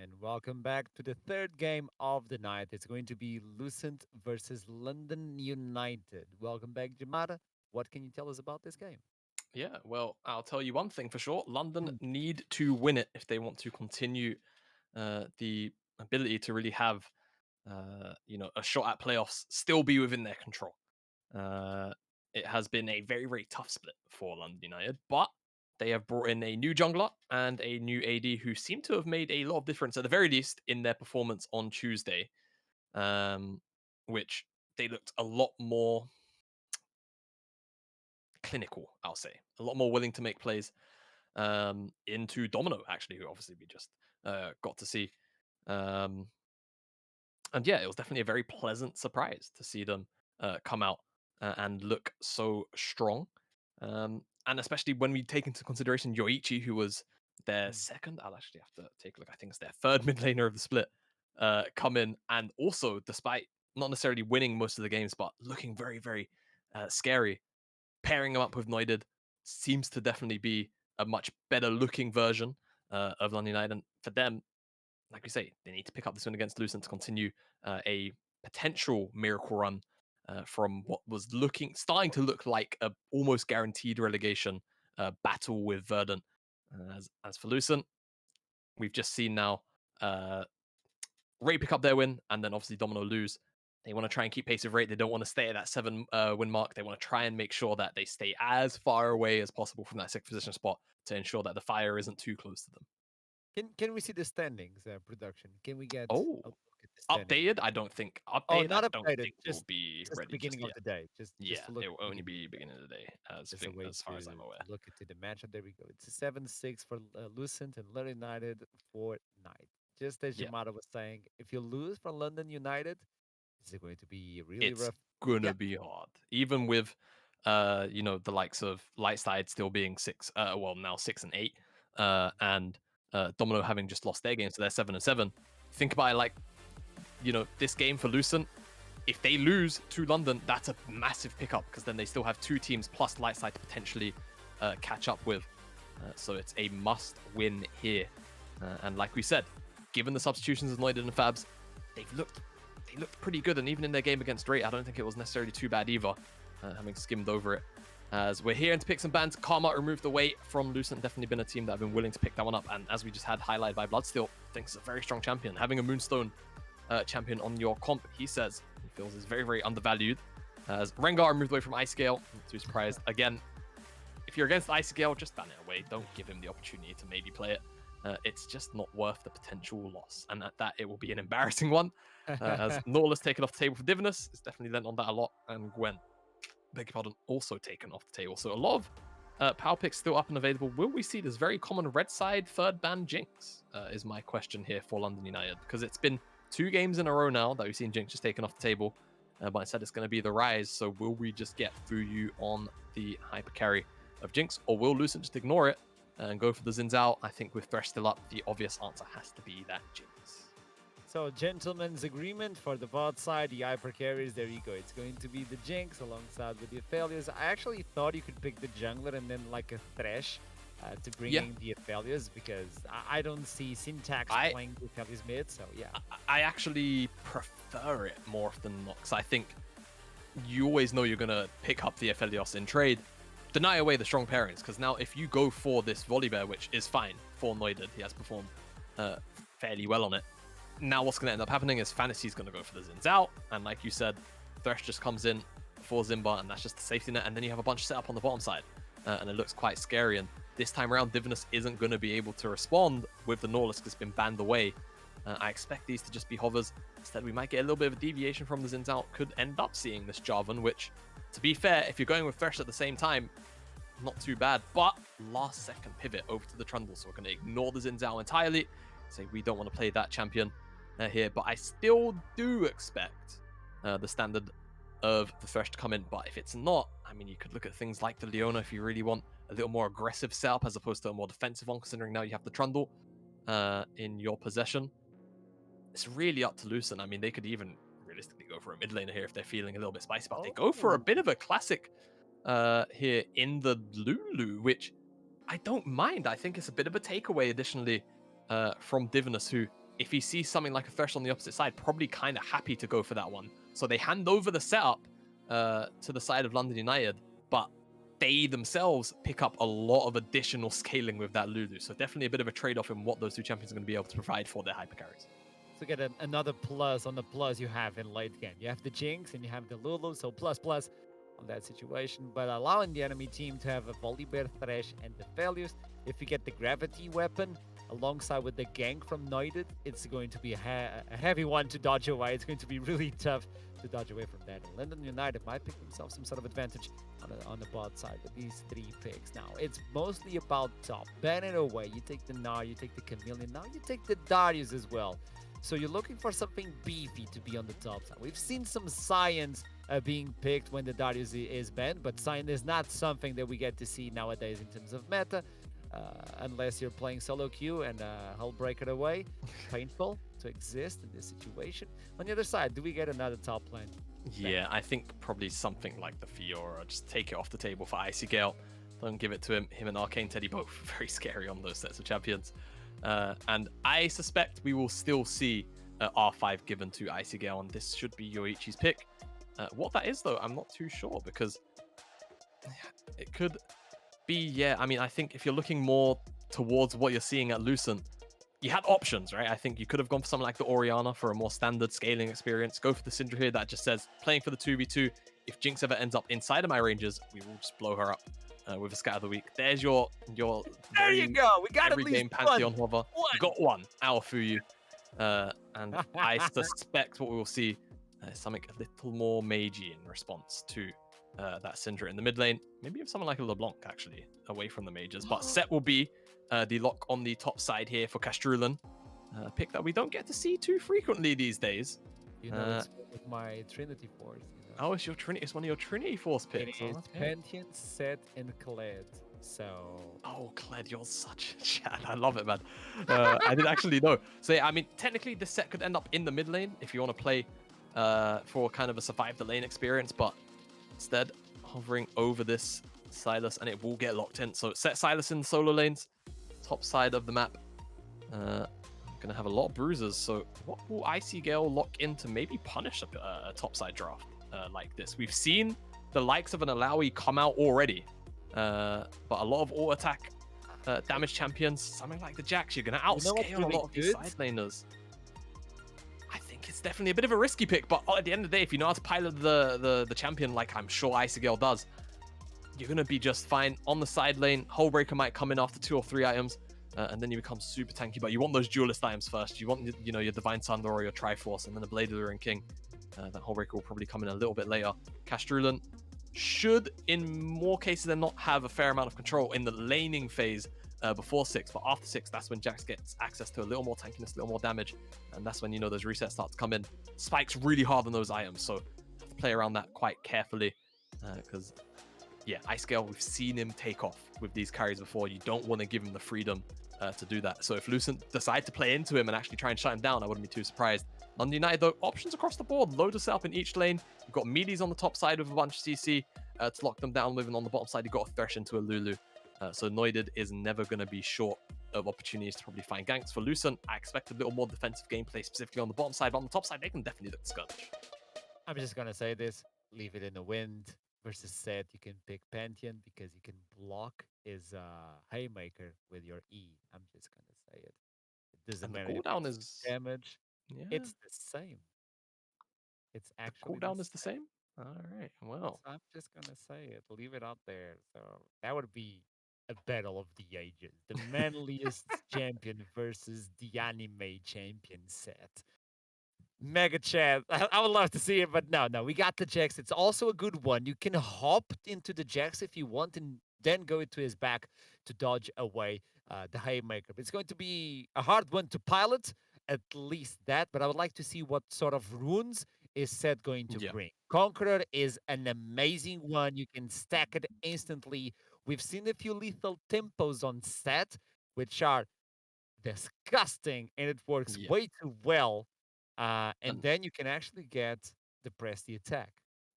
and welcome back to the third game of the night. It's going to be Lucent versus London United. Welcome back, Jamada. What can you tell us about this game? Yeah, well, I'll tell you one thing for sure. London Mm, need to win it if they want to continue the ability to really have, a shot at playoffs still be within their control. Uh, it has been a very, very tough split for London United, but they have brought in a new jungler and a new AD who seem to have made a lot of difference, at the very least, in their performance on Tuesday, um, which they looked a lot more clinical, I'll say, a lot more willing to make plays into Domino, actually, who obviously we just got to see. Um, and yeah, it was definitely a very pleasant surprise to see them come out and look so strong. And especially when we take into consideration Yoichi, who was their mm. second, I'll actually have to take a look. I think it's their third mid laner of the split, come in. And also, despite not necessarily winning most of the games, but looking very, very scary, pairing him up with Neuded seems to definitely be a much better looking version of London United. And for them, like we say, they need to pick up this win against Lucent to continue a potential miracle run from what was starting to look like a almost guaranteed relegation battle with Verdant. As for Lucent, we've just seen now Ray pick up their win, and then obviously Domino lose. They want to try and keep pace with Ray. They don't want to stay at that 7 win mark. They want to try and make sure that they stay as far away as possible from that sixth position spot to ensure that the fire isn't too close to them. Can we see the standings, production? Can we get Oh, a look at the standings? updated? I don't think Oh, updated. I not don't updated. think will Just be just the ready just beginning of yet. the day. Just Yeah, to look it at will the only beginning of be the day. beginning of the day, There's a way as far as I'm aware. to look into the matchup. There we go. It's a 7-6 for Lucent and London United for Knight. Just as Yeah, Jamada was saying, if you lose for London United, this is going to be really it's rough. gonna Yeah. be hard, even with the likes of Lightside still being six. Well, now 6 and 8, and Domino having just lost their game, so they're 7 and 7. Think about it like this game for Lucent. If they lose to London, that's a massive pickup because then they still have two teams plus Lightside to potentially catch up with. So it's a must win here. And like we said, given the substitutions of Lloyd and Fabs, they've looked they looked pretty good. And even in their game against Drake, I don't think it was necessarily too bad either, having skimmed over it. As we're here to pick some bans, Karma removed away from Lucent. Definitely been a team that have been willing to pick that one up. And as we just had highlighted by Bloodsteel, thinks it's a very strong champion. Having a Moonstone champion on your comp, he says he feels is very, very undervalued. As Rengar moved away from Ice Scale, not too surprised. Again, if you're against Ice Scale, just ban it away. Don't give him the opportunity to maybe play it. It's just not worth the potential loss. And at that, it will be an embarrassing one. As Nautilus taken off the table for Divinus, it's definitely lent on that a lot. And Gwen, beg your pardon, also taken off the table. So a lot of power picks still up and available. Will we see this very common red side third ban Jinx? Is my question here for London United. Because it's been 2 games in a row now that we've seen Jinx just taken off the table. But I said it's going to be the rise. So will we just get Fuyu on the hyper carry of Jinx? Or will Lucent just ignore it and go for the Zins out? I think with Thresh still up, the obvious answer has to be that Jinx. So, gentlemen's agreement for the bot side, the hyper carries. There you go. It's going to be the Jinx alongside with the Aphelios. I actually thought you could pick the jungler and then like a Thresh to bring Yeah, in the Aphelios because I don't see Syntax I playing the Aphelios mid. So, yeah. I actually prefer it more often than not because I think you always know you're going to pick up the Aphelios in trade. Deny away the strong pairings because now if you go for this Volibear, which is fine for Neuded, he has performed fairly well on it. Now what's going to end up happening is Fantasy's going to go for the Zins out, and like you said, Thresh just comes in for Zimba, and that's just the safety net, and then you have a bunch set up on the bottom side, and it looks quite scary. And this time around, Divinus isn't going to be able to respond with the Nautilus because it's been banned away. I expect these to just be hovers. Instead, we might get a little bit of a deviation from the Zins out. Could end up seeing this Jarvan, which, to be fair, if you're going with Thresh at the same time, not too bad. But last second pivot over to the Trundle, so we're going to ignore the Zins out entirely. Say we don't want to play that champion here, but I still do expect the standard of the Thresh to come in. But if it's not, I mean, you could look at things like the Leona if you really want a little more aggressive setup as opposed to a more defensive one, considering now you have the Trundle in your possession. It's really up to Lucent. I mean, they could even realistically go for a mid laner here if they're feeling a little bit spicy, but they go for a Oh, bit of a classic here in the Lulu, which I don't mind. I think it's a bit of a takeaway additionally from Divinus, who if he sees something like a Thresh on the opposite side, probably kind of happy to go for that one. So they hand over the setup to the side of London United, but they themselves pick up a lot of additional scaling with that Lulu. So definitely a bit of a trade-off in what those two champions are going to be able to provide for their hyper carries. So get another plus on the plus you have in late game. You have the Jinx and you have the Lulu, so plus plus on that situation, but allowing the enemy team to have a Volibear, Thresh, and the Failures. If you get the Gravity weapon alongside with the gank from Noided, it's going to be a heavy one to dodge away. It's going to be really tough to dodge away from that. And London United might pick themselves some sort of advantage on the bot side with these 3 picks. Now, it's mostly about top. Ban it away. You take the Gnar, you take the Chameleon, now you take the Darius as well. So you're looking for something beefy to be on the top side. We've seen some Science being picked when the Darius is banned, but Science is not something that we get to see nowadays in terms of meta, unless you're playing solo queue and Hull break it away. Painful to exist in this situation. On the other side, do we get another top lane? Yeah, I think probably something like the Fiora. Just take it off the table for Icy Gale. Don't give it to him. Him and Arcane Teddy both very scary on those sets of champions. And I suspect we will still see R5 given to Icy Gale, and this should be Yoichi's pick. What that is, though, I'm not too sure, because it could be, yeah, I mean, I think if you're looking more towards what you're seeing at Lucent, you had options, right? I think you could have gone for something like the Orianna for a more standard scaling experience. Go for the Syndra here that just says, playing for the 2v2, if Jinx ever ends up inside of my ranges, we will just blow her up with a Scat of the Week. There's your there you go. We got every at least game Pantheon one. hover. You got one, Alphuyu. And I suspect what we will see is something a little more magey in response to that Syndra in the mid lane. Maybe if someone like a LeBlanc, actually, away from the mages. But Set will be the lock on the top side here for Castrulan. A pick that we don't get to see too frequently these days. You know, it's with my Trinity Force. You know? Oh, it's one of your Trinity Force picks. It is Pantheon, Set, and Kled. So. Oh, Kled, you're such a chat. I love it, man. I didn't actually know. So, yeah, I mean, technically, this set could end up in the mid lane if you want to play for kind of a survive the lane experience, but instead, hovering over this Sylas, and it will get locked in. So, set Sylas in the solo lanes, top side of the map. Going to have a lot of bruises. So, what will Icy Gale lock in to maybe punish a top side draft like this? We've seen the likes of an Alawi come out already. But a lot of auto attack damage champions, something like the Jax, you're going to outscale a lot of these side laners. I think it's definitely a bit of a risky pick, but at the end of the day, if you know how to pilot the champion like I'm sure Icy Gale does, you're going to be just fine. On the side lane, Hullbreaker might come in after 2 or 3 items, and then you become super tanky, but you want those duelist items first. You want, you know, your Divine Thunder or your Triforce, and then a Blade of the Ruined King. That Hullbreaker will probably come in a little bit later. Castrulan should, in more cases than not, have a fair amount of control in the laning phase before 6, but after 6, that's when Jax gets access to a little more tankiness, a little more damage, and that's when, you know, those resets start to come in. Spikes really hard on those items, so have to play around that quite carefully, because, yeah, Ice Gale, we've seen him take off with these carries before. You don't want to give him the freedom to do that. So if Lucent decide to play into him and actually try and shut him down, I wouldn't be too surprised. London United, though, options across the board. Load us up in each lane. You've got meaties on the top side with a bunch of CC to lock them down. Moving on the bottom side, you've got a Thresh into a Lulu. So Noided is never going to be short of opportunities to probably find ganks. For Lucent, I expect a little more defensive gameplay, specifically on the bottom side. But on the top side, they can definitely look skirmish. I'm just going to say this. Leave it in the wind. Versus Set, you can pick Pantheon because you can block his Haymaker with your E. I'm just going to say it. It doesn't matter if cooldown it's is damage. Yeah. It's the same. It's actually the cooldown is the same. All right. Well, I'm just gonna say it. Leave it out there. So that would be a battle of the ages. The manliest champion versus the anime champion Set. Mega chat. I would love to see it, but no. We got the Jax. It's also a good one. You can hop into the Jax if you want and then go into his back to dodge away the Haymaker. It's going to be a hard one to pilot, at least that, but I would like to see what sort of runes is Set going to bring. Conqueror is an amazing one. You can stack it instantly. We've seen a few lethal tempos on Set, which are disgusting, and it works way too well. And then you can actually get the press the attack.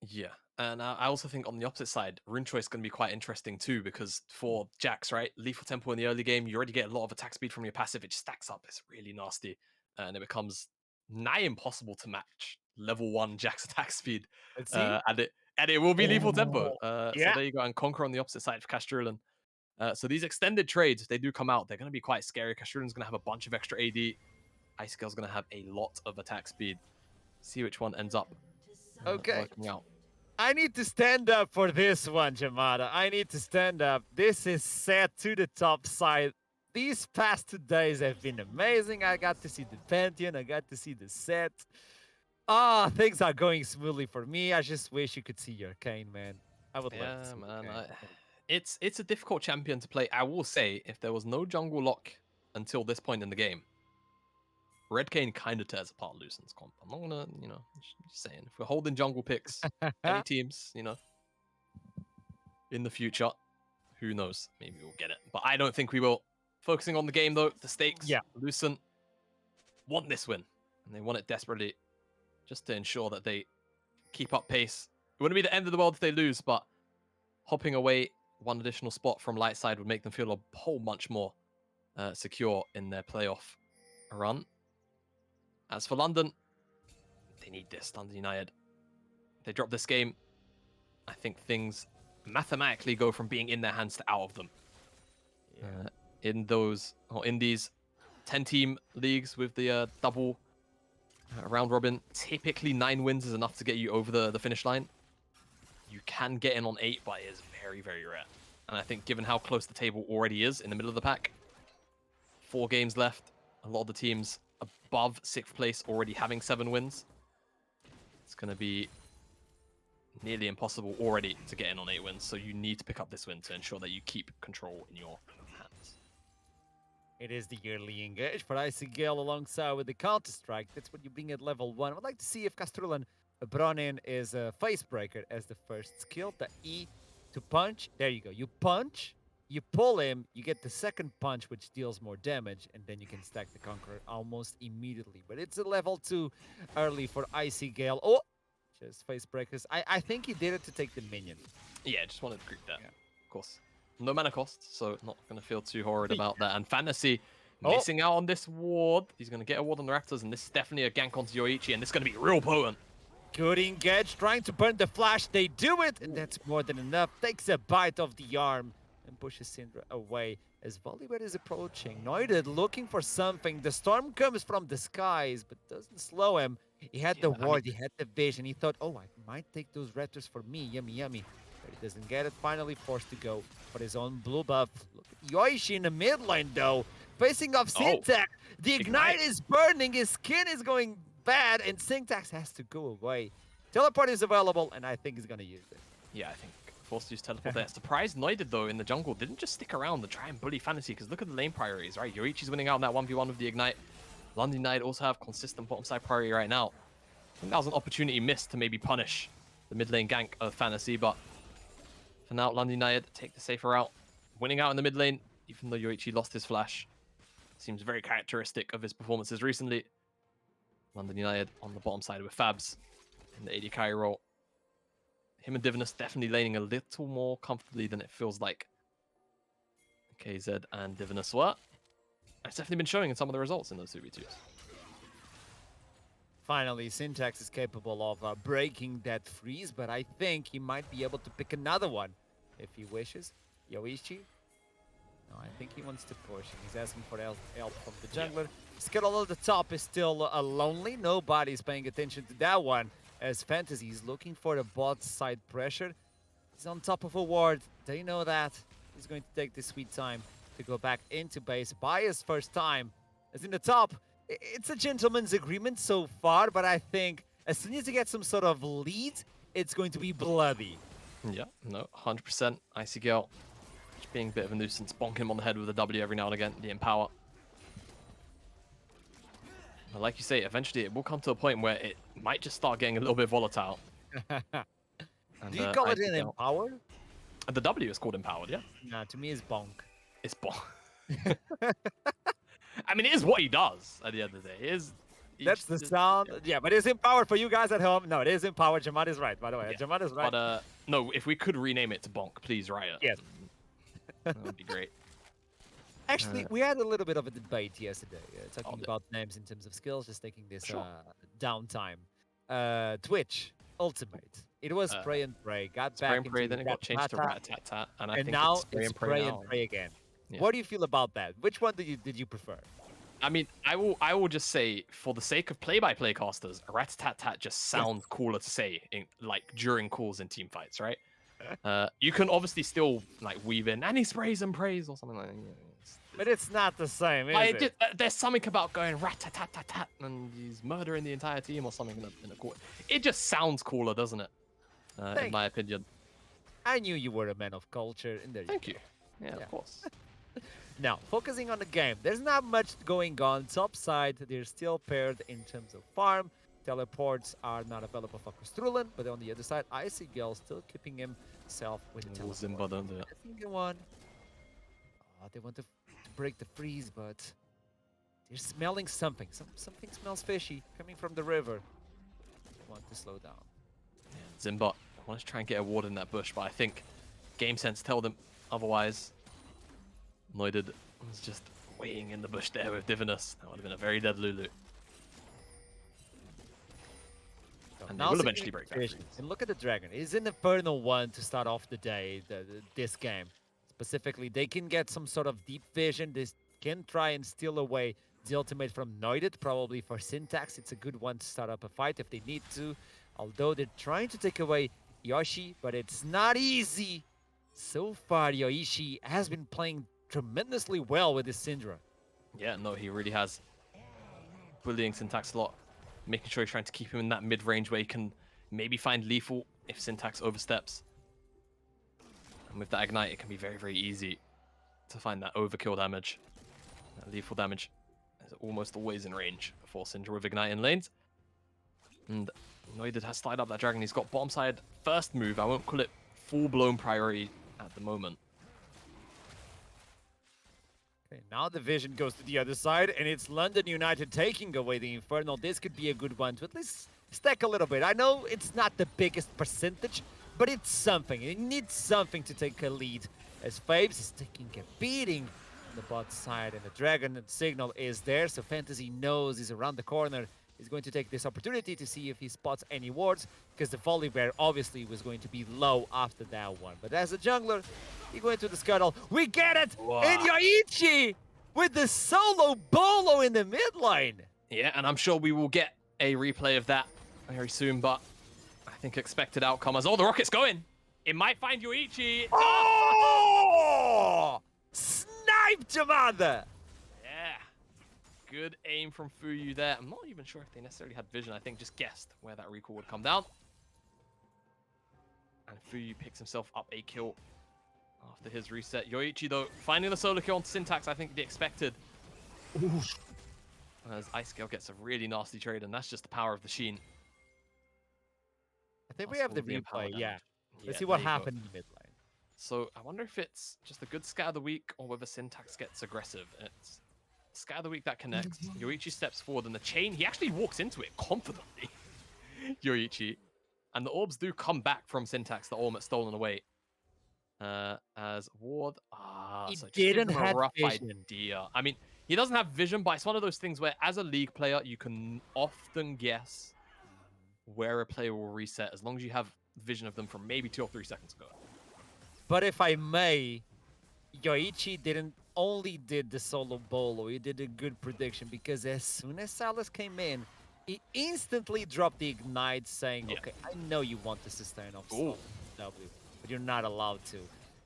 Yeah, and I also think on the opposite side, Rune Choice is going to be quite interesting too, because for Jax, right, Lethal Tempo in the early game, you already get a lot of attack speed from your passive. It just stacks up. It's really nasty. and it becomes nigh impossible to match level 1 Jack's attack speed. Let's see. And it will be lethal tempo. Oh, So yeah. there you go, and Conquer on the opposite side for Castrulan. So these extended trades, they do come out. They're going to be quite scary. Castrulan's going to have a bunch of extra AD. Ice Girl's going to have a lot of attack speed. See which one ends up Okay. working out. I need to stand up for this one, Jamada. I need to stand up. This is set to the top side. These past 2 days have been amazing. I got to see the Pantheon. I got to see the set. Ah, things are going smoothly for me. I just wish you could see your Kane, man. I would love to Yeah, see man. Kane. It's a difficult champion to play. I will say, if there was no jungle lock until this point in the game, Red Kane kind of tears apart Lucent's comp. I'm not gonna, just saying. If we're holding jungle picks, any teams, in the future, who knows? Maybe we'll get it. But I don't think we will. Focusing on the game, though, the stakes. Yeah. Lucent want this win. And they want it desperately just to ensure that they keep up pace. It wouldn't be the end of the world if they lose, but hopping away one additional spot from light side would make them feel a whole much more secure in their playoff run. As for London, they need this. London United. They drop this game. I think things mathematically go from being in their hands to out of them. Yeah. In these 10-team leagues with the double round robin, typically 9 wins is enough to get you over the finish line. You can get in on 8, but it is very, very rare. And I think given how close the table already is in the middle of the pack, 4 games left, a lot of the teams above 6th place already having 7 wins. It's going to be nearly impossible already to get in on 8 wins, so you need to pick up this win to ensure that you keep control in your hands. It is the yearly engage for Icy Gale alongside with the Counter-Strike. That's what you bring at level 1. I would like to see if Castrulan brought in is a Facebreaker as the first skill. The E to punch. There you go. You punch, you pull him, you get the second punch, which deals more damage, and then you can stack the Conqueror almost immediately. But it's a level 2 early for Icy Gale. Oh, just Facebreakers. I think he did it to take the minion. Yeah, just wanted to group that, of course. No mana cost, so not going to feel too horrid about that. And Fantasy missing out on this ward. He's going to get a ward on the Raptors, and this is definitely a gank onto Yoichi, and this is going to be real potent. Good engage, trying to burn the flash. They do it, and that's more than enough. Takes a bite of the arm and pushes Syndra away as Volibear is approaching. Noided looking for something. The storm comes from the skies, but doesn't slow him. He had the ward, he had the vision. He thought, oh, I might take those raptors for me. Yummy, yummy. But he doesn't get it. Finally forced to go for his own blue buff. Look at Yoichi in the mid lane, though. Facing off Syntax. The Ignite is burning. His skin is going bad, and Syntax has to go away. Teleport is available, and I think he's going to use it. Yeah, I think forced to use teleport there. Surprised Noided, though, in the jungle. Didn't just stick around and try and bully Fantasy, because look at the lane priorities, right? Yoichi's winning out in that 1v1 with the Ignite. London United also have consistent bottom side priority right now. I think that was an opportunity missed to maybe punish the mid lane gank of Fantasy, but for now, London United take the safer route. Winning out in the mid lane, even though Yoichi lost his flash. Seems very characteristic of his performances recently. London United on the bottom side with Fabs in the AD carry role. Him and Divinus definitely laning a little more comfortably than it feels like KZ and Divinus were. It's definitely been showing in some of the results in those 2v2s. Finally, Syntax is capable of breaking that freeze, but I think he might be able to pick another one if he wishes. Yoichi? No, I think he wants to push. He's asking for help from the jungler. Skittle at the top is still lonely. Nobody's paying attention to that one, as Fantasy is looking for the bot side pressure. He's on top of a ward. They know that. He's going to take the sweet time to go back into base by his first time. As in the top, it's a gentleman's agreement so far, but I think as soon as you get some sort of lead, it's going to be bloody. Yeah, no, 100%. Icy Gale just being a bit of a nuisance, bonking him on the head with a W every now and again, the Empower. But like you say, eventually it will come to a point where it might just start getting a little bit volatile. Do you call it an Empower? The W is called Empowered, yeah? Nah, to me it's bonk. It's bonk. I mean, it is what he does at the end of the day. That's the sound. Yeah, but it's empowered for you guys at home. No, it is empowered. Jamad is right, by the way. Yeah. Jamad is right. But no, if we could rename it to bonk, please, Riot. Yes. That would be great. Actually, we had a little bit of a debate yesterday, Oh, talking about names in terms of skills, just taking this sure. downtime. Twitch Ultimate. It was Uh, Spray and Pray, got Spray back and Pray, into then it got changed to Rat-a-tat, Rat-a-tat-tat, and I and think it's now Spray it's and Pray Pray and now. Pray again. Yeah. What do you feel about that? Which one did you prefer? I mean, I will just say, for the sake of play-by-play casters, Rat-a-tat-tat just Yes. sounds cooler to say in like during calls in team fights, right? You can obviously still like weave in, and he sprays and prays or something like that. But it's not the same, is it? There's something about going rat-a-tat-tat-tat and he's murdering the entire team or something in a court. It just sounds cooler, doesn't it? In Thank my you. opinion. I knew you were a man of culture, and there you Thank go. you. Yeah, Yeah. of course. Now, focusing on the game, there's not much going on. Top side, they're still paired in terms of farm. Teleports are not available for Kostrulen, but on the other side, Icy Gale still keeping himself with the Oh, teleport. Zimba don't do it. I think they want. Oh, they want to break the freeze, but they're smelling something. Something smells fishy coming from the river. They want to slow down. Zimba wants to try and get a ward in that bush, but I think game sense tell them otherwise. Noided was just waiting in the bush there with Divinus. That would have been a very dead Lulu. So And they now will seeing eventually break that fish. freeze. And look at the dragon. It's an infernal one to start off the day, this game. Specifically, they can get some sort of deep vision. They can try and steal away the ultimate from Noided, probably for Syntax. It's a good one to start up a fight if they need to. Although they're trying to take away Yoshi, but it's not easy. So far, Yoichi has been playing tremendously well with this Syndra. Yeah, no, he really has. Bullying Syntax a lot. Making sure he's trying to keep him in that mid-range where he can maybe find lethal if Syntax oversteps. And with that Ignite, it can be very, very easy to find that overkill damage. That lethal damage is almost always in range for Syndra with Ignite in lanes. And Noided has slide up that dragon. He's got bottom side first move. I won't call it full-blown priority at the moment. Okay, now the vision goes to the other side, and it's London United taking away the Infernal. This could be a good one to at least stack a little bit. I know it's not the biggest percentage, but it's something. It needs something to take a lead, as Fabes is taking a beating on the bot side, and the Dragon signal is there, so Fantasy knows he's around the corner. He's going to take this opportunity to see if he spots any wards, because the Volley Bear obviously was going to be low after that one. But as a jungler, he went to the scuttle. We get it! Wow. And Yoichi with the solo bolo in the mid lane. Yeah, and I'm sure we will get a replay of that very soon, but I think expected outcome as, oh, the rocket's going. It might find Yoichi. Oh! Sniped, mother! Yeah. Good aim from Fuyu there. I'm not even sure if they necessarily had vision. I think just guessed where that recall would come down. And Fuyu picks himself up a kill after his reset. Yoichi, though, finding the solo kill on Syntax, I think the expected. Oof. As Ice Scale gets a really nasty trade, and that's just the power of the Sheen. I think we Plus have the all empower replay, yeah. damage. Let's Yeah, see what there you go. happened in the mid lane. So I wonder if it's just a good scat of the week or whether Syntax gets aggressive. And it's scat of the week that connects. Yoichi steps forward and the chain, he actually walks into it confidently. Yoichi. And the orbs do come back from Syntax, the ultimate stolen away. As Ward, He so it just didn't gives him a have rough vision. idea. I mean, he doesn't have vision, but it's one of those things where as a league player, you can often guess where a player will reset as long as you have vision of them from maybe 2 or 3 seconds ago. But if I may, Yoichi didn't only did the solo bolo, he did a good prediction, because as soon as Salas came in, he instantly dropped the ignite, saying, Yeah. okay, I know you want to sustain off Ooh. W, but you're not allowed to.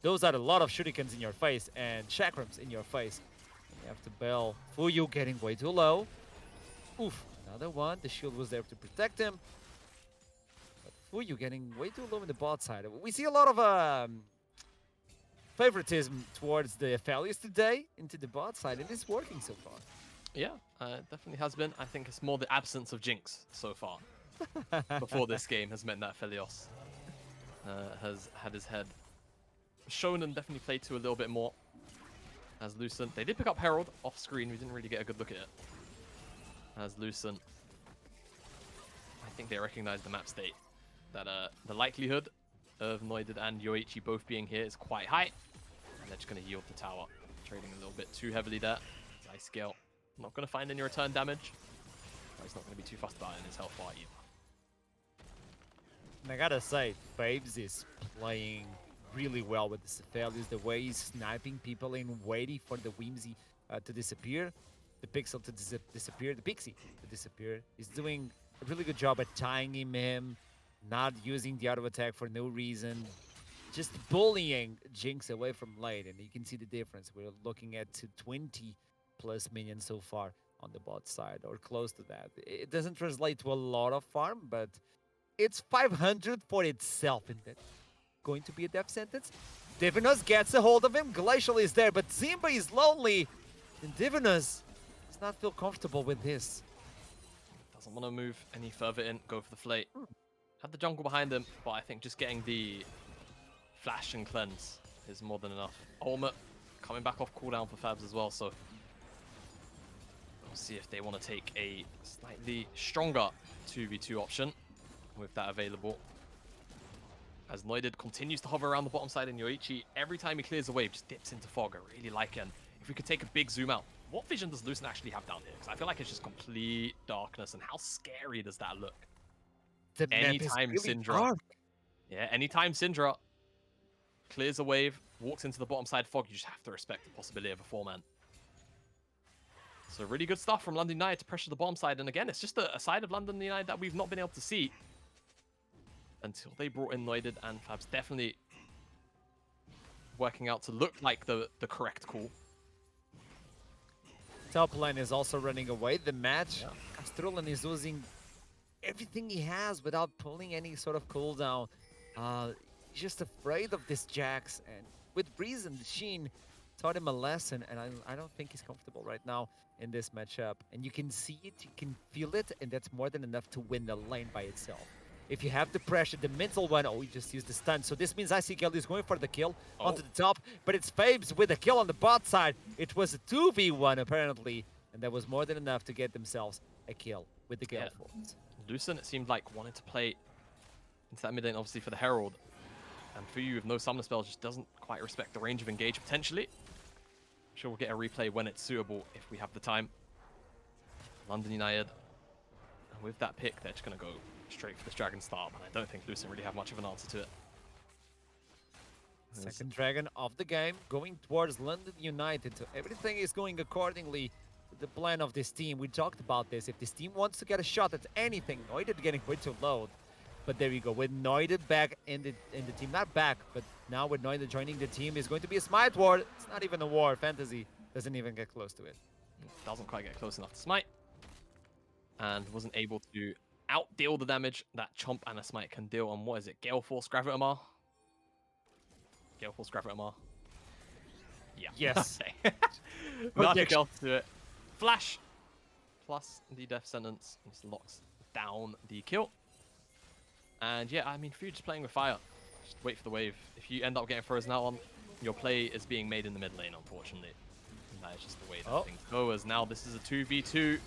Those are a lot of shurikens in your face and chakrams in your face. And you have to bail. Fuyu getting way too low. Oof, another one. The shield was there to protect him. But Fuyu getting way too low in the bot side. We see a lot of favoritism towards the Aphelios today into the bot side, and it's working so far. Yeah, it definitely has been. I think it's more the absence of Jinx so far before this game has meant that Felios has had his head shown and definitely played to a little bit more as Lucent. They did pick up Herald off screen. We didn't really get a good look at it. As Lucent, I think they recognize the map state. That the likelihood of Noided and Yoichi both being here is quite high. And they're just going to yield the tower. trading a little bit too heavily there. Ice Scale not going to find any return damage. But he's not going to be too fussed about it in his health bar either. And I gotta say, Fabes is playing really well with the Cephalius, the way he's sniping people and waiting for the Whimsy to disappear, the Pixel to disappear, the Pixie to disappear. He's doing a really good job at tying him, not using the auto attack for no reason, just bullying Jinx away from late, and you can see the difference. We're looking at 20 plus minions so far on the bot side, or close to that. It doesn't translate to a lot of farm, but it's 500 for itself, and that's going to be a death sentence. Divinus gets a hold of him. Glacial is there, but Zimba is lonely, and Divinus does not feel comfortable with this. Doesn't want to move any further in, go for the Flate. Had the jungle behind him, but I think just getting the Flash and Cleanse is more than enough. Ultimate coming back off cooldown for Fabs as well, so we'll see if they want to take a slightly stronger 2v2 option with that available. As Noided continues to hover around the bottom side, and Yoichi, every time he clears a wave, just dips into fog. I really like it. And if we could take a big zoom out, what vision does Lucent actually have down here? Because I feel like it's just complete darkness, and how scary does that look? The Anytime really Syndra, dark. yeah, anytime Syndra clears a wave, walks into the bottom side fog, you just have to respect the possibility of a 4-man. So really good stuff from London United to pressure the bottom side. And again, it's just a side of London United that we've not been able to see until they brought in Noided, and Fab's definitely working out to look like the correct call. Top lane is also running away. The match, Castrollan is losing everything he has without pulling any sort of cooldown. He's just afraid of this Jax, and with reason, Sheen taught him a lesson, and I don't think he's comfortable right now in this matchup. And you can see it, you can feel it, and that's more than enough to win the lane by itself. If you have the pressure, the mental one, oh, he just used the stun. So this means ICGL is going for the kill onto the top, but it's Fabes with a kill on the bot side. It was a 2v1 apparently, and that was more than enough to get themselves a kill with the Gale Force. Lucent, it seemed like, wanted to play into that mid lane, obviously, for the Herald. And for you with no summoner spells, just doesn't quite respect the range of engage, potentially. I'm sure we'll get a replay when it's suitable if we have the time. London United. And with that pick, they're just going to go straight for this Dragon Star, and I don't think Lucent really have much of an answer to it. Second Dragon of the game, going towards London United. So everything is going accordingly to the plan of this team. We talked about this. If this team wants to get a shot at anything, Noided getting way too low. But there you go, with Noided back in the team, not back, but now with Noided joining the team, is going to be a smite war. It's not even a war. Fantasy doesn't even get close to it. Doesn't quite get close enough to smite, and wasn't able to outdeal the damage that Chomp and a smite can deal on, what is it, Gale Force Gravitomar? Gale Force Gravitomar. Yeah. Yes. Nothing else to it. Flash plus the death sentence just locks down the kill. And yeah, I mean, if you're just playing with fire, just wait for the wave. If you end up getting frozen out on, your play is being made in the mid lane, unfortunately. And that is just the way that things go, as now this is a 2v2.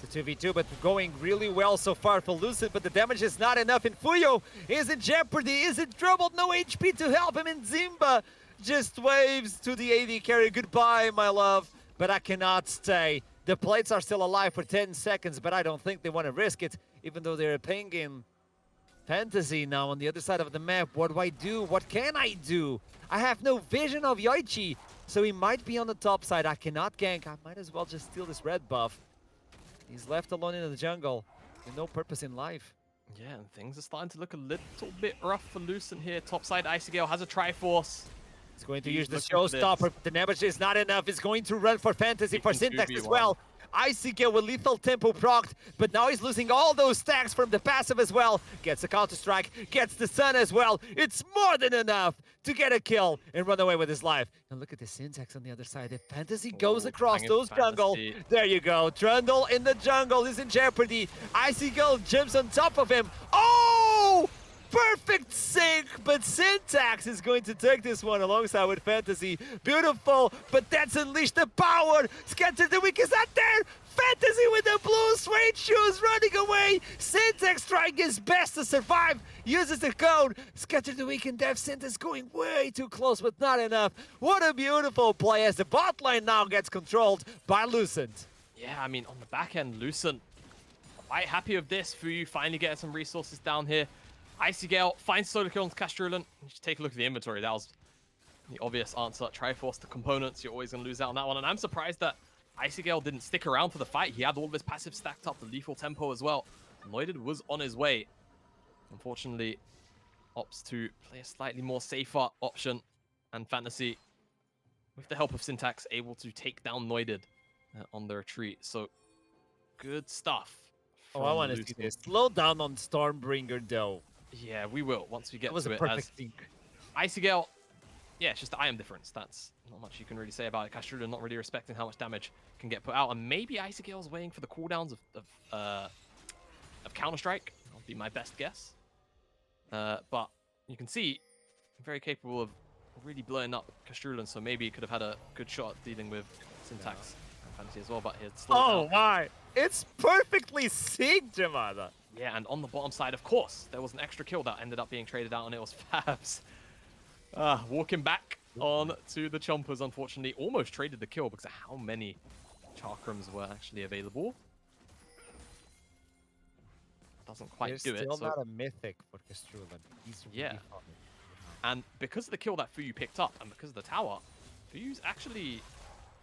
It's a 2v2, but going really well so far for Lucent, but the damage is not enough, and Fuyo is in jeopardy, is in trouble, no HP to help him, and Zimba just waves to the AD carry, goodbye, my love, but I cannot stay. The plates are still alive for 10 seconds, but I don't think they want to risk it, even though they're pinging Fantasy now on the other side of the map. What do I do? What can I do? I have no vision of Yoichi, so he might be on the top side. I cannot gank. I might as well just steal this red buff. He's left alone in the jungle with no purpose in life. Yeah, and things are starting to look a little bit rough for Lucent here. Topside, Icygale has a Triforce. He's going to use the showstopper. The damage is not enough. He's going to run for Fantasy, for Syntax as well. Icygale with lethal tempo procced, but now he's losing all those stacks from the passive as well. Gets the counter-strike, gets the stun as well. It's more than enough to get a kill and run away with his life. And look at the Syntax on the other side. If Fantasy goes across those jungle, there you go. Trundle in the jungle is in jeopardy. Icygale jumps on top of him. Oh! Perfect sync, but Syntax is going to take this one alongside with Fantasy. Beautiful, but that's unleashed the power. Scatter the weak is out there. Fantasy with the blue swing Great shoes running away. Syntax trying his best to survive. Uses the cone. Scatter the weekend dev. Syntax going way too close, but not enough. What a beautiful play as the bot lane now gets controlled by Lucent. Yeah, I mean, on the back end, Lucent quite happy with this. Fuyu finally getting some resources down here. Icy Gale finds solo kill onto Castrulan. Just take a look at the inventory. That was the obvious answer. Triforce the components. You're always going to lose out on that one. And I'm surprised that Icy Gale didn't stick around for the fight. He had all of his passive stacked up, the lethal tempo as well. Noided was on his way. Unfortunately, opts to play a slightly more safer option. And Fantasy, with the help of Syntax, able to take down Noided on the retreat. So, good stuff. Oh, I want to see this. Slow down on Stormbringer, though. Yeah, we will once we get That was to a it. perfect thing. Icy Gale, yeah, it's just the item difference. That's not much you can really say about it. Castrulan not really respecting how much damage can get put out. And maybe Icy Gale's waiting for the cooldowns of Counter-Strike. That would be my best guess. But you can see, very capable of really blowing up Castrulan, so maybe he could have had a good shot at dealing with Syntax and Fantasy as well, but he had slowed Oh down. my! It's perfectly synced, Jamada. Yeah, and on the bottom side, of course, there was an extra kill that ended up being traded out, and it was Fabs. Walking back on to the Chompers, unfortunately. Almost traded the kill because of how many Chakrams were actually available. Doesn't quite There's do it. still So, not a mythic for Castrulan. He's Yeah. really fun. and because of the kill that Fuyu picked up, and because of the tower, Fuyu's actually, if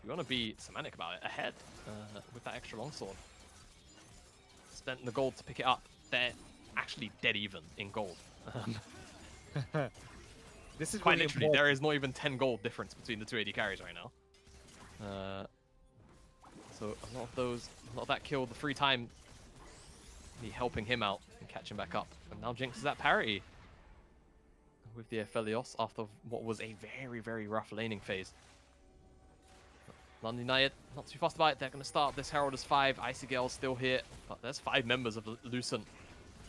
you want to be semantic about it, ahead with that extra longsword. Spent the gold to pick it up. They're actually dead even in gold. This is Quite really literally, important. there is not even 10 gold difference between the two AD carries right now. So a lot of that kill, the free time, me helping him out and catching back up. And now Jinx is at parity with the Aphelios after what was a very, very rough laning phase. London United, not too fast about it. They're going to start this Herald as 5. Icy Gale's still here, but there's 5 members of Lucent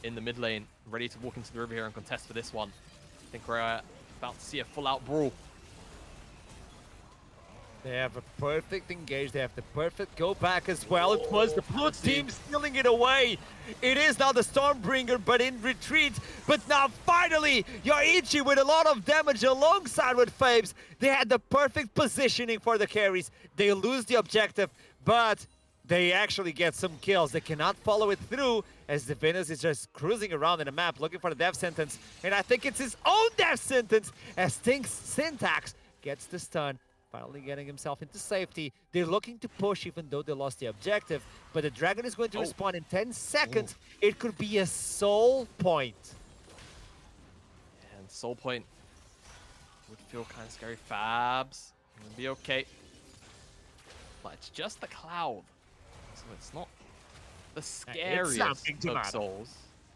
in the mid lane, ready to walk into the river here and contest for this one. I think we're about to see a full-out brawl. They have a perfect engage. They have the perfect go back as well. It was the blue team stealing it away. It is now the Stormbringer, but in retreat. But now finally, Yoichi with a lot of damage alongside with Fabes. They had the perfect positioning for the carries. They lose the objective, but they actually get some kills. They cannot follow it through as the Venus is just cruising around in the map looking for the death sentence. And I think it's his own death sentence as Syntax gets the stun. Finally getting himself into safety. They're looking to push even though they lost the objective. But the Dragon is going to respawn in 10 seconds. It could be a soul point. And soul point would feel kind of scary. Fabs, gonna be okay. But it's just the cloud. So it's not the scariest of souls.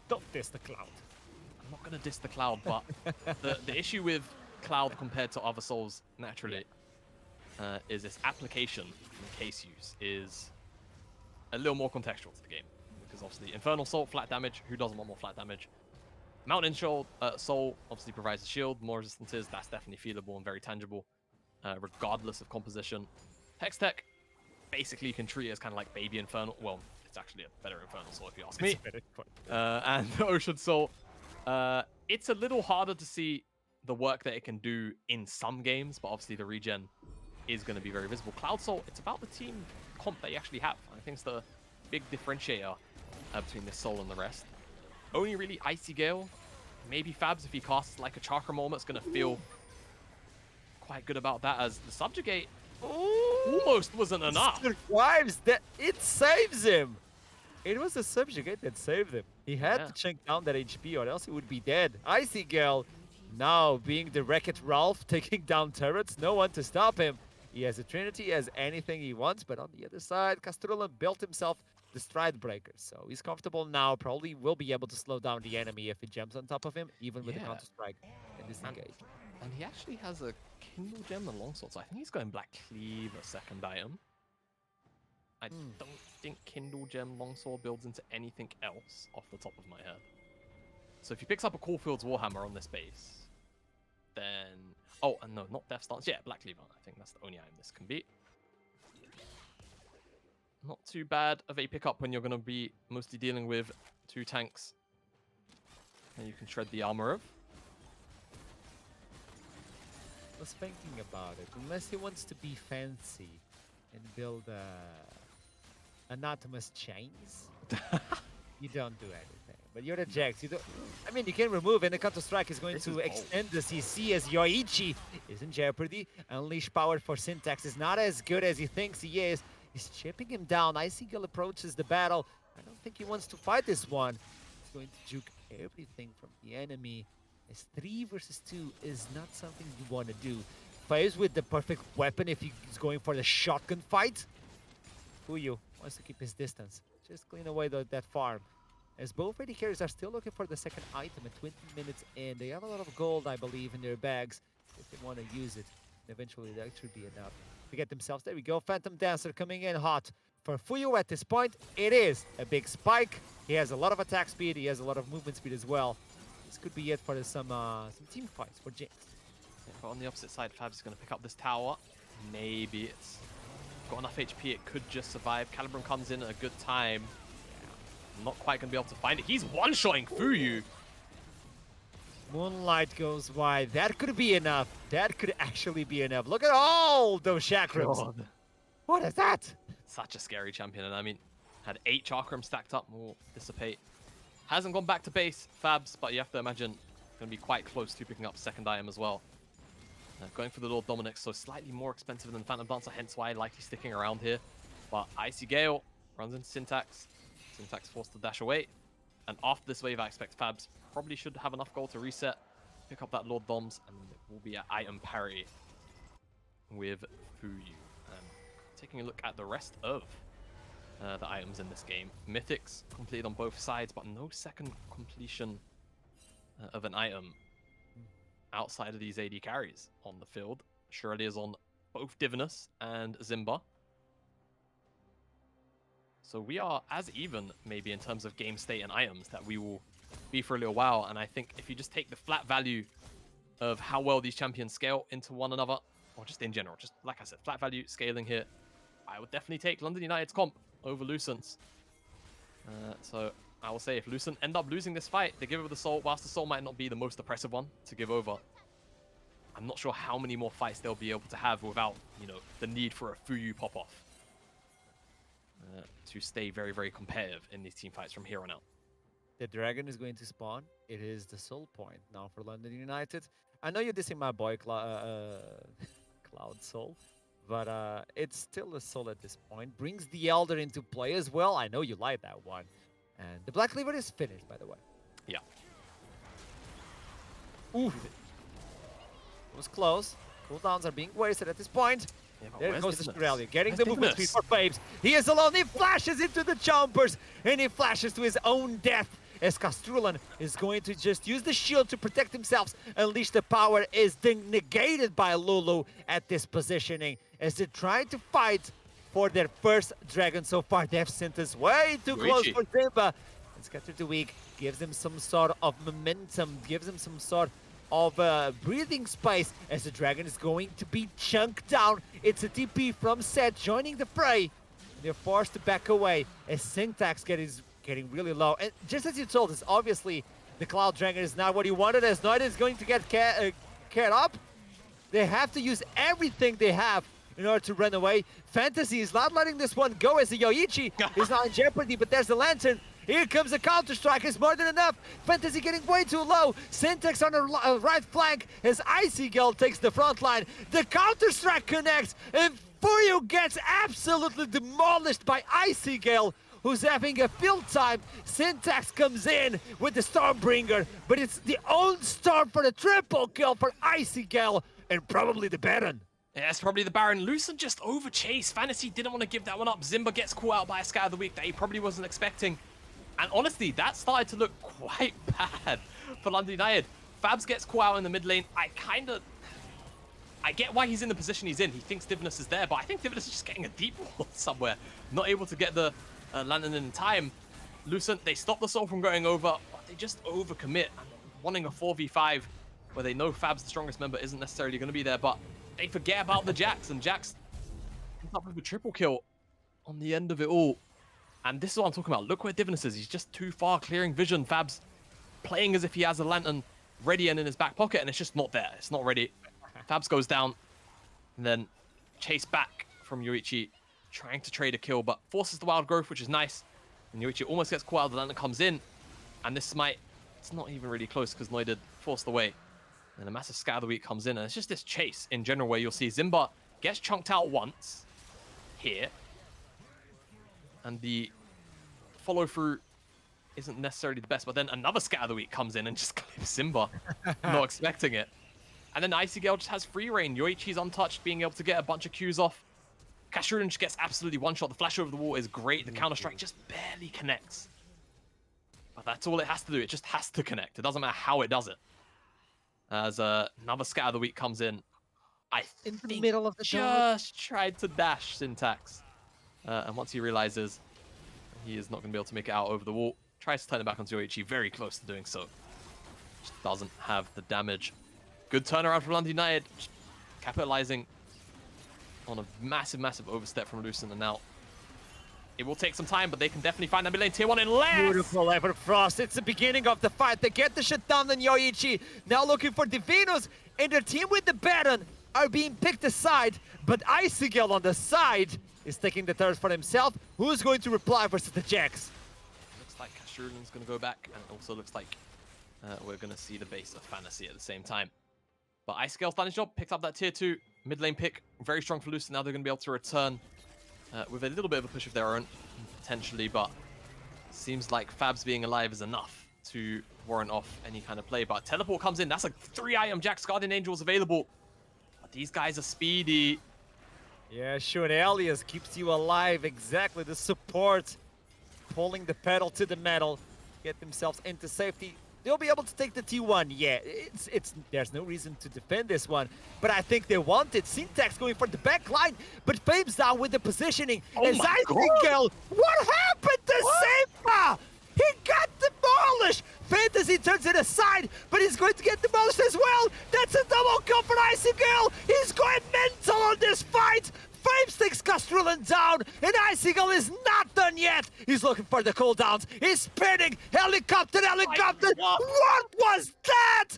Don't diss the cloud. I'm not gonna diss the cloud, but the issue with cloud compared to other souls naturally is its application and case use is a little more contextual to the game. Because obviously Infernal Soul, flat damage, who doesn't want more flat damage? Mountain Soul obviously provides a shield, more resistances, that's definitely feelable and very tangible, regardless of composition. Hextech, basically you can treat it as kind of like baby Infernal, well, it's actually a better Infernal Soul if you ask me. And Ocean Soul, it's a little harder to see the work that it can do in some games, but obviously the regen is going to be very visible. Cloud Soul, it's about the team comp that you actually have. I think it's the big differentiator between this Soul and the rest. Only really Icy Gale, maybe Fabs if he casts like a Chakra Moment, it's going to feel quite good about that, as the Subjugate almost wasn't enough. Survives that, it saves him. It was the Subjugate that saved him. He had to chunk down that HP or else he would be dead. Icy Gale now being the Wreck-It Ralph, taking down turrets, no one to stop him. He has a Trinity, he has anything he wants, but on the other side, Castrulan built himself the Stride Breaker, so he's comfortable now, probably will be able to slow down the enemy if it jumps on top of him, even with the Counter-Strike and disengage. And he actually has a Kindle Gem and Longsword, so I think he's going Black Cleave a second item. I don't think Kindle Gem Longsword builds into anything else off the top of my head. So if he picks up a Caulfield's Warhammer on this base, then... Oh, and no, not Death Stance. Yeah, Black Cleaver. I think that's the only item this can be. Not too bad of a pickup when you're going to be mostly dealing with 2 tanks. And you can shred the armor of. I was thinking about it. Unless he wants to be fancy and build anonymous chains, you don't do anything. But you're the Jax. You don't. I mean, you can remove, and the Counter-Strike is going to extend the CC as Yoichi is in jeopardy. Unleash power for Syntax is not as good as he thinks he is. He's chipping him down. Icigal approaches the battle. I don't think he wants to fight this one. He's going to juke everything from the enemy. As 3 versus 2 is not something you want to do. Plays with the perfect weapon if he's going for the shotgun fight. Fuyu wants to keep his distance. Just clean away that farm. As both AD carriers are still looking for the second item at 20 minutes in. They have a lot of gold, I believe, in their bags if they want to use it. And eventually that should be enough to get themselves. There we go. Phantom Dancer coming in hot. For Fuyu at this point, it is a big spike. He has a lot of attack speed. He has a lot of movement speed as well. This could be it for some team fights for Jinx. Yeah, but on the opposite side, Fab's going to pick up this tower. Maybe it's got enough HP, it could just survive. Calibrum comes in at a good time. Not quite going to be able to find it. He's one-shotting Fuyu. Moonlight goes wide. That could be enough. That could actually be enough. Look at all those chakrams. God. What is that? Such a scary champion. And I mean, had 8 chakrams stacked up, will dissipate. Hasn't gone back to base, Fabs, but you have to imagine going to be quite close to picking up second item as well. Going for the Lord Dominix, so slightly more expensive than Phantom Dancer, hence why likely sticking around here. But Icy Gale runs into Syntax. Syntax forced to dash away. And after this wave, I expect Fabs probably should have enough gold to reset, pick up that Lord Doms, and it will be at item parity with Fuyu. Taking a look at the rest of the items in this game. Mythics completed on both sides, but no second completion of an item outside of these AD carries on the field. Shirley is on both Divinus and Zimba. So we are as even, maybe, in terms of game state and items that we will be for a little while. And I think if you just take the flat value of how well these champions scale into one another, or just in general, just like I said, flat value scaling here, I would definitely take London United's comp over Lucent's. So I will say if Lucent end up losing this fight, they give over the Soul. Whilst the Soul might not be the most oppressive one to give over, I'm not sure how many more fights they'll be able to have without, you know, the need for a Fuyu pop-off to stay very, very competitive in these team fights from here on out. The dragon is going to spawn. It is the soul point now for London United. I know you're dissing my boy Cloud Soul, but it's still a soul at this point. Brings the Elder into play as well. I know you like that one. And the Black Cleaver is finished, by the way. Yeah. Ooh. It was close. Cooldowns are being wasted at this point. Yeah, there goes the Australia, getting Where's the movement speed for Babes. He is alone. He flashes into the Chompers, and he flashes to his own death. As Castrulan is going to just use the shield to protect himself. Unleash the power is then negated by Lulu at this positioning. As they try to fight for their first dragon so far. Death sentence way too close for Zimba. And Scatter the Weak gives him some sort of momentum, gives him some sort of breathing space as the dragon is going to be chunked down. It's a TP from Set joining the fray. They're forced to back away as Syntax getting really low. And just as you told us, obviously the Cloud Dragon is not what he wanted, as Noida is going to get carried up. They have to use everything they have in order to run away. Fantasy is not letting this one go as the Yoichi is not in jeopardy, but there's the Lantern. Here comes a Counter-Strike, it's more than enough. Fantasy getting way too low. Syntax on the right flank as Icy Girl takes the front line. The Counter-Strike connects, and Fuyu gets absolutely demolished by Icy Girl, who's having a field time. Syntax comes in with the Stormbringer, but it's the own Storm for the triple kill for Icy Girl, and probably the Baron. Yeah, it's probably the Baron. Lucent just overchased. Fantasy didn't want to give that one up. Zimba gets caught out by a Scatter the Weak that he probably wasn't expecting. And honestly, that started to look quite bad for London United. Fabs gets caught out in the mid lane. I get why he's in the position he's in. He thinks Divinus is there, but I think Divinus is just getting a deep wall somewhere. Not able to get the Lantern in time. Lucent, they stop the Soul from going over, but they just overcommit. And wanting a 4v5 where they know Fab's the strongest member isn't necessarily going to be there, but they forget about the Jax, and Jax comes up with a triple kill. on the end of it all. And this is what I'm talking about. Look where Divinus is. He's just too far, clearing vision. Fab's playing as if he has a lantern ready and in his back pocket, and it's just not there. It's not ready. Fabs goes down, and then chased back from Yoichi, trying to trade a kill, but forces the wild growth, which is nice. And Yoichi almost gets caught out. The lantern comes in, and this might... It's not even really close because Noided forced away. And a massive scatter of the week comes in, and it's just this chase in general where you'll see Zimba gets chunked out once here, and the follow through isn't necessarily the best, but then another scatter of the week comes in and just clips Zimba, not expecting it. And then Icy Gale just has free reign. Yoichi's untouched, being able to get a bunch of Qs off. Kashurin just gets absolutely one shot. The flash over the wall is great. The counter strike just barely connects. But that's all it has to do. It just has to connect. It doesn't matter how it does it. As another scatter of the week comes in. I In the think middle of the jungle. just tried to dash Syntax. And once he realizes he is not going to be able to make it out over the wall, tries to turn it back onto Yoichi, very close to doing so. Just doesn't have the damage. Good turnaround from London United, just capitalizing on a massive, massive overstep from Lucent, and now it will take some time, but they can definitely find that mid lane tier 1 in less. Beautiful Everfrost. It's the beginning of the fight. They get the shit done on Yoichi. Now looking for Divinos, and their team with the Baron are being picked aside, but Icygale on the side is taking the turret for himself. Who's going to reply versus the Jax? Looks like Kashurin's going to go back, and it also looks like we're going to see the base of Fantasy at the same time. But Icygale's done his job, picked up that tier 2 mid lane pick. Very strong for Lucent. Now they're going to be able to return with a little bit of a push of their own, potentially, but seems like Fab's being alive is enough to warrant off any kind of play. But teleport comes in. That's a 3-item Jax. Guardian Angel's available. But these guys are speedy. Yeah, sure. Elias keeps you alive. Exactly. The support pulling the pedal to the metal, get themselves into safety. They'll be able to take the T1. Yeah, there's no reason to defend this one, but I think they want it. Syntax going for the back line, but Fame's down with the positioning. Oh as my God. Icygale, what happened to Sigma? He got demolished. Fantasy turns it aside, but he's going to get demolished as well. That's a double kill for Icygale. He's going mental on this fight. Flames takes Castrillon down, and Icygale is not done yet. He's looking for the cooldowns. He's spinning. Helicopter. What was that?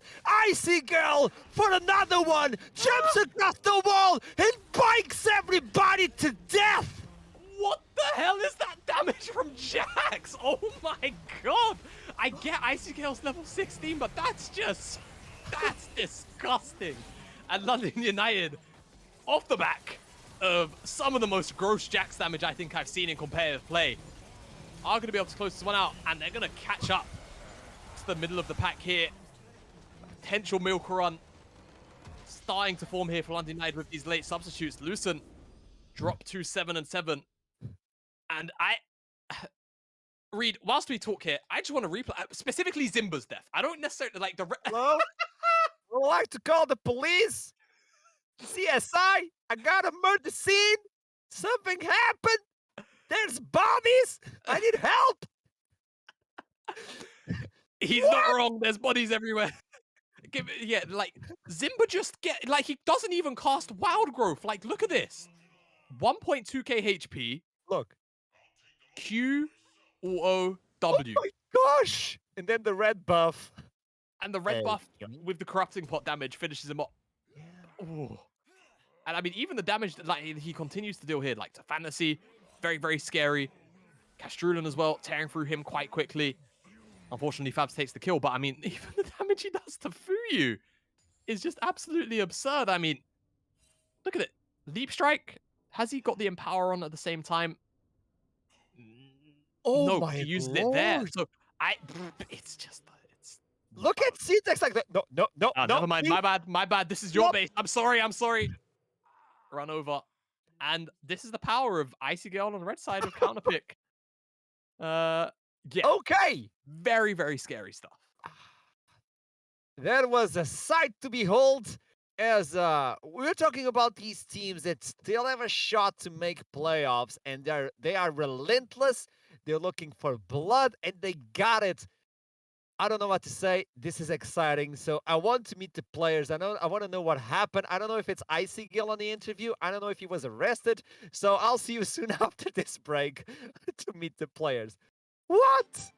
Icygale for another one. Jumps across the wall and bikes everybody to death. What the hell is that damage from Jax? Oh my god! I get Icygale's level 16, but that's disgusting. And London United, off the back of some of the most gross Jax damage I think I've seen in competitive play, are going to be able to close this one out, and they're going to catch up to the middle of the pack here. Potential milk run starting to form here for London United with these late substitutes. Lucent drop to 7-7. And Reed, whilst we talk here, I just want to replay, specifically Zimba's death. I don't necessarily like the... Hello? Would like to call the police? CSI? I got a murder scene? Something happened? There's bodies? I need help! He's not wrong. There's bodies everywhere. Yeah, like, Zimba just he doesn't even cast Wild Growth. Like, look at this. 1.2k HP. Look. Q O W. Oh my gosh! And then the red buff. And the red buff with the corrupting pot damage finishes him off. Yeah. Ooh. And I mean, even the damage that he continues to deal here, like to Fantasy, very, very scary. Castrulon as well, tearing through him quite quickly. Unfortunately, Fabs takes the kill, but I mean, even the damage he does to Fuyu is just absolutely absurd. I mean, look at it. Leap Strike, has he got the Empower on at the same time? Oh no, my he used Lord. it there. So it's look at Syntax like that. No. Never mind. My bad. This is your base. I'm sorry. Run over. And this is the power of Icygale on the red side of counterpick. Yeah. Okay. Very, very scary stuff. That was a sight to behold. As we're talking about these teams that still have a shot to make playoffs, and they are relentless. They're looking for blood, and they got it. I don't know what to say. This is exciting. So I want to meet the players. I want to know what happened. I don't know if it's Icy Gill on the interview. I don't know if he was arrested. So I'll see you soon after this break to meet the players. What?